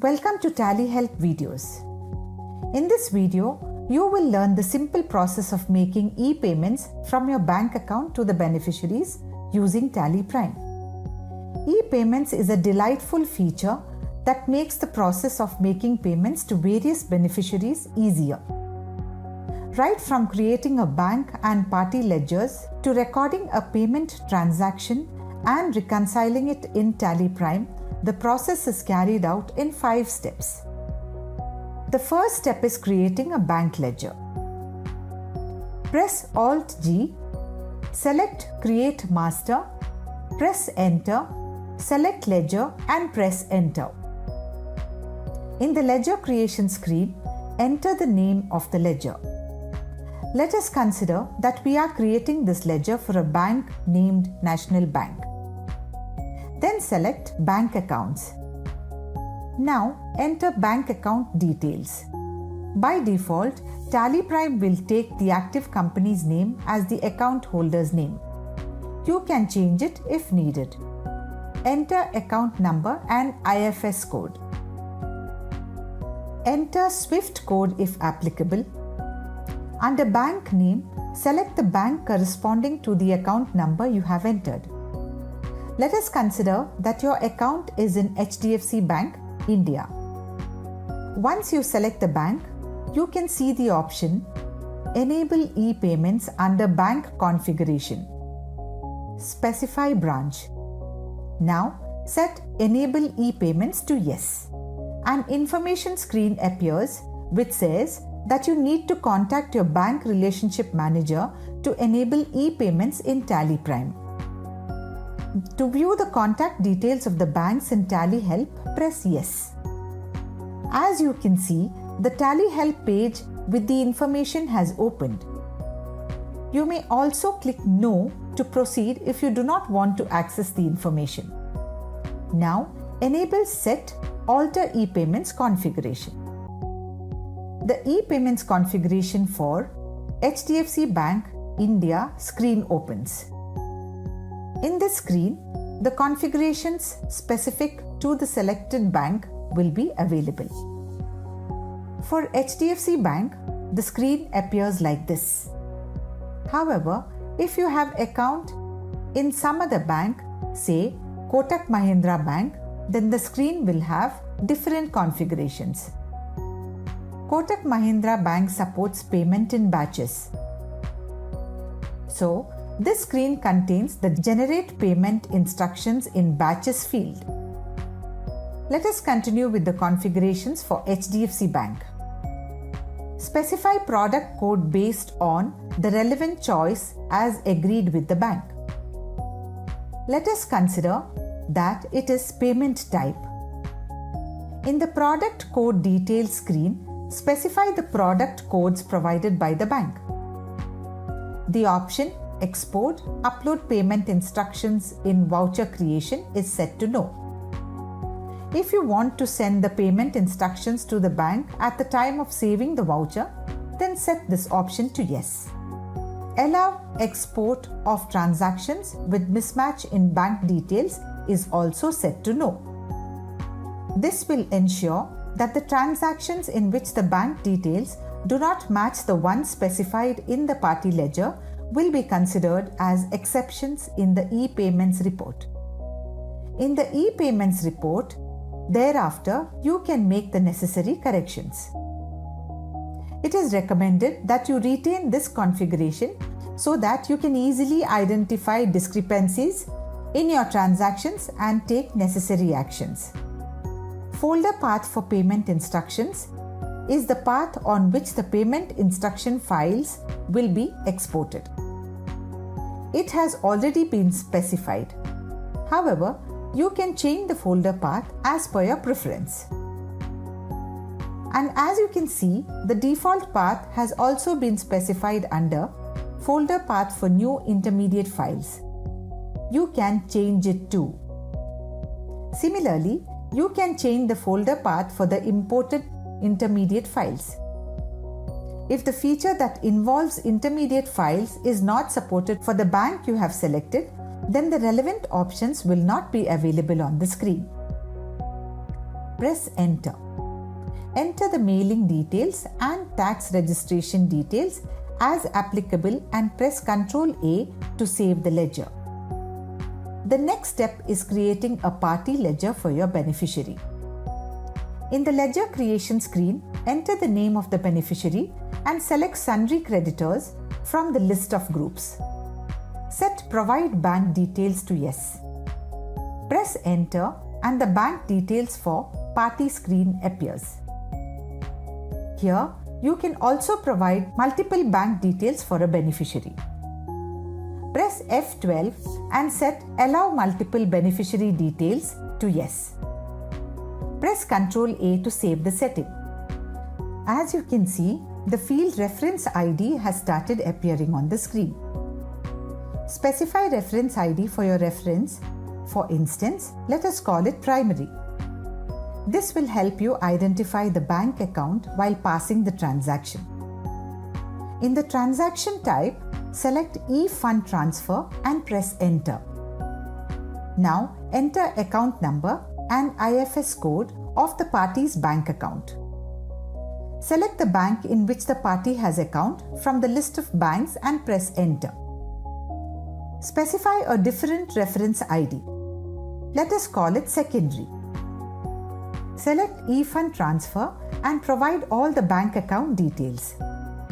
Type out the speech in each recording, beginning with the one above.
Welcome to Tally Help videos. In this video, you will learn the simple process of making e-payments from your bank account to the beneficiaries using Tally Prime. E-payments is a delightful feature that makes the process of making payments to various beneficiaries easier. Right from creating a bank and party ledgers to recording a payment transaction and reconciling it in Tally Prime, the process is carried out in 5 steps. The first step is creating a bank ledger. Press Alt-G, select Create Master, press Enter, select Ledger and press Enter. In the ledger creation screen, enter the name of the ledger. Let us consider that we are creating this ledger for a bank named National Bank. Then select Bank Accounts. Now enter bank account details. By default, Tally Prime will take the active company's name as the account holder's name. You can change it if needed. Enter account number and IFS code. Enter SWIFT code if applicable. Under bank name, select the bank corresponding to the account number you have entered. Let us consider that your account is in HDFC Bank, India. Once you select the bank, you can see the option Enable e-payments under Bank Configuration. Specify branch. Now set Enable e-payments to Yes. An information screen appears which says that you need to contact your bank relationship manager to enable e-payments in Tally Prime. To view the contact details of the banks in Tally Help, press Yes. As you can see, the Tally Help page with the information has opened. You may also click No to proceed if you do not want to access the information. Now, enable Set Alter e-payments configuration. The e-payments configuration for HDFC Bank, India screen opens. In this screen, the configurations specific to the selected bank will be available. For HDFC Bank, the screen appears like this. However, if you have account in some other bank, say Kotak Mahindra Bank, then the screen will have different configurations. Kotak Mahindra Bank supports payment in batches. So, this screen contains the Generate Payment Instructions in Batches field. Let us continue with the configurations for HDFC Bank. Specify product code based on the relevant choice as agreed with the bank. Let us consider that it is payment type. In the product code details screen, specify the product codes provided by the bank. The option Export Upload Payment Instructions in Voucher Creation is set to No. If you want to send the payment instructions to the bank at the time of saving the voucher, then set this option to Yes. Allow export of transactions with mismatch in bank details is also set to No. This will ensure that the transactions in which the bank details do not match the ones specified in the party ledger will be considered as exceptions in the e-payments report. In the e-payments report, thereafter, you can make the necessary corrections. It is recommended that you retain this configuration so that you can easily identify discrepancies in your transactions and take necessary actions. Folder path for payment instructions is the path on which the payment instruction files will be exported. It has already been specified. However, you can change the folder path as per your preference. And as you can see, the default path has also been specified under Folder Path for New Intermediate Files. You can change it too. Similarly, you can change the folder path for the imported intermediate files. If the feature that involves intermediate files is not supported for the bank you have selected, then the relevant options will not be available on the screen. press Enter. Enter the mailing details and tax registration details as applicable and press Ctrl A to save the ledger. The next step is creating a party ledger for your beneficiary. In the ledger creation screen, enter the name of the beneficiary and select Sundry Creditors from the list of groups. Set Provide Bank Details to Yes. Press Enter and the bank details for party screen appears. Here, you can also provide multiple bank details for a beneficiary. Press F12 and set Allow Multiple Beneficiary Details to Yes. Press Ctrl A to save the setting. As you can see, the field Reference ID has started appearing on the screen. Specify reference ID for your reference. For instance, let us call it Primary. This will help you identify the bank account while passing the transaction. In the transaction type, select E-Fund Transfer and press Enter. Now, enter account number and IFS code of the party's bank account. Select the bank in which the party has account from the list of banks and press Enter. Specify a different reference ID. Let us call it Secondary. Select E-Fund Transfer and provide all the bank account details.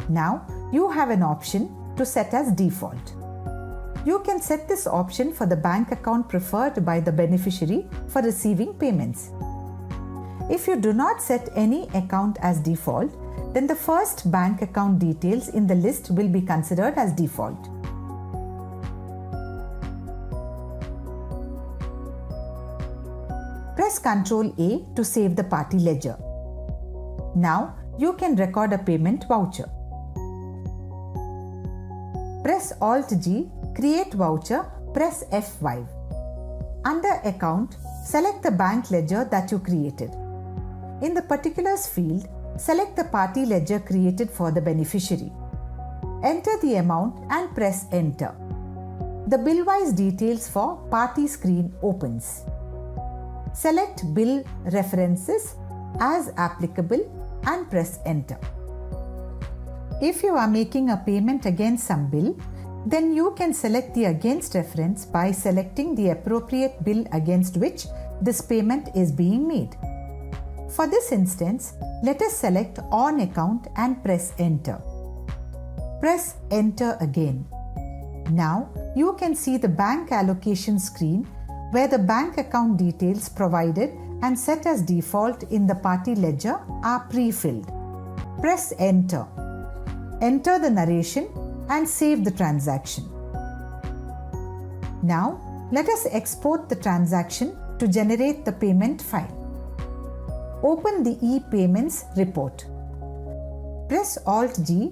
Now, you have an option to set as default. You can set this option for the bank account preferred by the beneficiary for receiving payments. If you do not set any account as default, then the first bank account details in the list will be considered as default. Press Ctrl A to save the party ledger. Now, you can record a payment voucher. Press Alt G, Create Voucher, press F5. Under Account, select the bank ledger that you created. In the Particulars field, select the party ledger created for the beneficiary. Enter the amount and press Enter. The bill-wise details for party screen opens. Select Bill References as applicable and press Enter. If you are making a payment against some bill, then you can select the Against reference by selecting the appropriate bill against which this payment is being made. For this instance, let us select On Account and press Enter. Press Enter again. Now, you can see the bank allocation screen where the bank account details provided and set as default in the party ledger are pre-filled. Press Enter. Enter the narration and save the transaction. Now, let us export the transaction to generate the payment file. Open the e-Payments report. Press Alt G,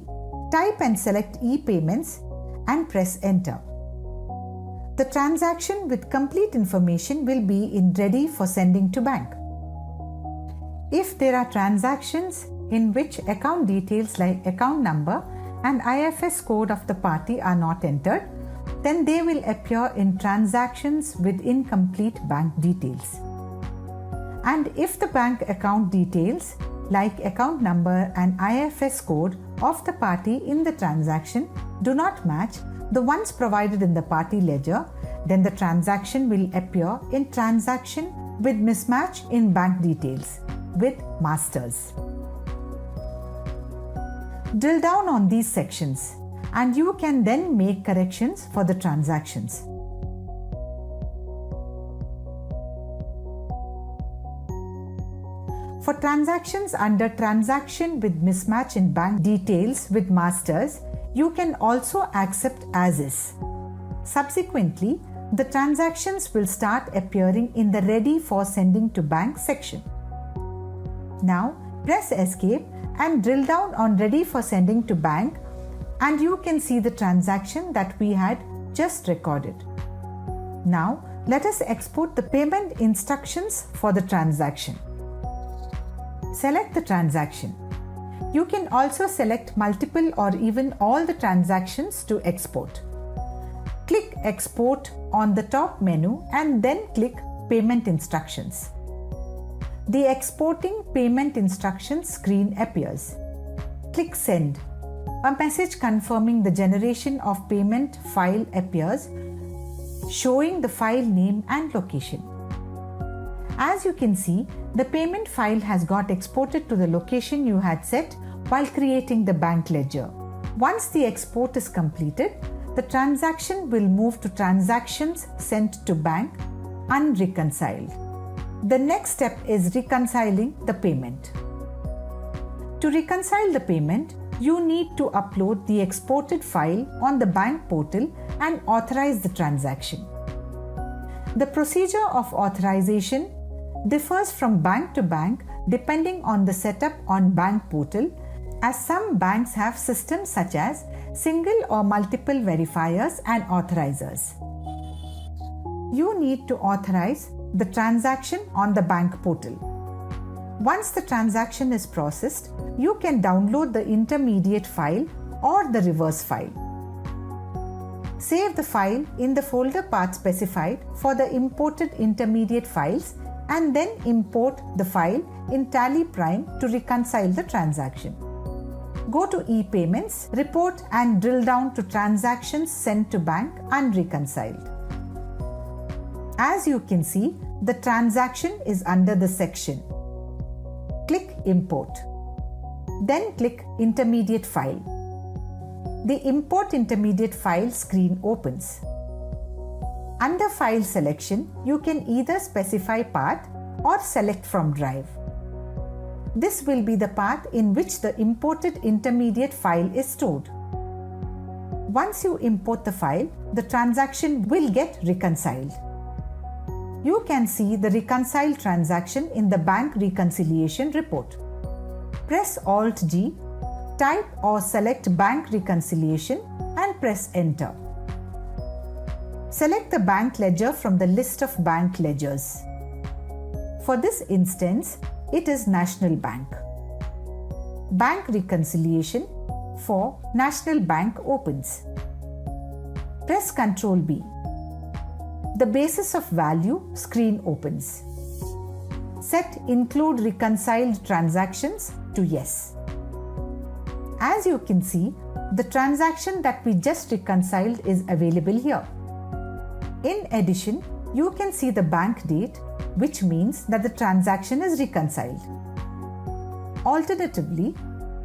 type and select e-Payments and press Enter. The transaction with complete information will be ready for sending to bank. If there are transactions in which account details like account number and IFS code of the party are not entered, then they will appear in transactions with incomplete bank details. And if the bank account details like account number and IFS code of the party in the transaction do not match the ones provided in the party ledger, then the transaction will appear in transaction with mismatch in bank details with masters. Drill down on these sections and you can then make corrections for the transactions. For transactions under Transaction with Mismatch in Bank Details with Masters, you can also accept as is. Subsequently, the transactions will start appearing in the Ready for Sending to Bank section. Now, press Escape and drill down on Ready for Sending to Bank and you can see the transaction that we had just recorded. Now, let us export the payment instructions for the transaction. Select the transaction. You can also select multiple or even all the transactions to export. Click Export on the top menu and then click Payment Instructions. the Exporting Payment Instructions screen appears. Click Send. A message confirming the generation of payment file appears, showing the file name and location. As you can see, the payment file has got exported to the location you had set while creating the bank ledger. Once the export is completed, the transaction will move to Transactions Sent to Bank, Unreconciled. The next step is reconciling the payment. To reconcile the payment, you need to upload the exported file on the bank portal and authorize the transaction. The procedure of authorization differs from bank to bank depending on the setup on bank portal, as some banks have systems such as single or multiple verifiers and authorizers. You need to authorize the transaction on the bank portal. Once the transaction is processed, you can download the intermediate file or the reverse file. Save the file in the folder path specified for the imported intermediate files and then import the file in Tally Prime to reconcile the transaction. Go to ePayments, Report and drill down to Transactions Sent to Bank Unreconciled. As you can see, the transaction is under the section. Click Import. Then click Intermediate File. The Import Intermediate File screen opens. Under File Selection, you can either specify path or select from Drive. This will be the path in which the imported intermediate file is stored. Once you import the file, the transaction will get reconciled. You can see the reconciled transaction in the bank reconciliation report. Press Alt-G, type or select Bank Reconciliation and press Enter. Select the bank ledger from the list of bank ledgers. For this instance, it is National Bank. Bank Reconciliation for National Bank opens. Press Ctrl B. The Basis of Value screen opens. Set Include Reconciled Transactions to Yes. As you can see, the transaction that we just reconciled is available here. In addition, you can see the bank date, which means that the transaction is reconciled. Alternatively,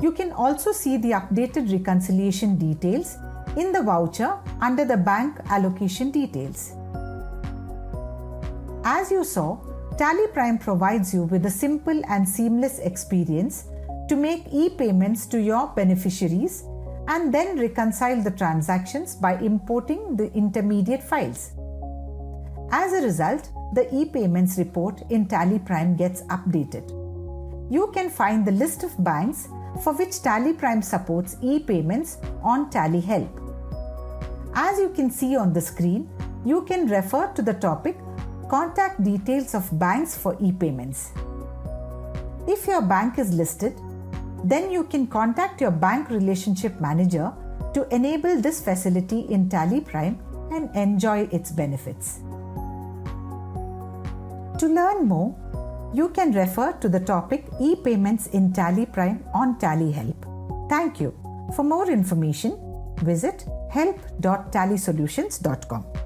you can also see the updated reconciliation details in the voucher under the bank allocation details. As you saw, Tally Prime provides you with a simple and seamless experience to make e-payments to your beneficiaries and then reconcile the transactions by importing the intermediate files. As a result, the e-payments report in Tally Prime gets updated. You can find the list of banks for which Tally Prime supports e-payments on Tally Help. As you can see on the screen, you can refer to the topic Contact Details of Banks for e-payments. If your bank is listed, then you can contact your bank relationship manager to enable this facility in Tally Prime and enjoy its benefits. To learn more, you can refer to the topic E-Payments in Tally Prime on Tally Help. Thank you. For more information, visit help.tallysolutions.com.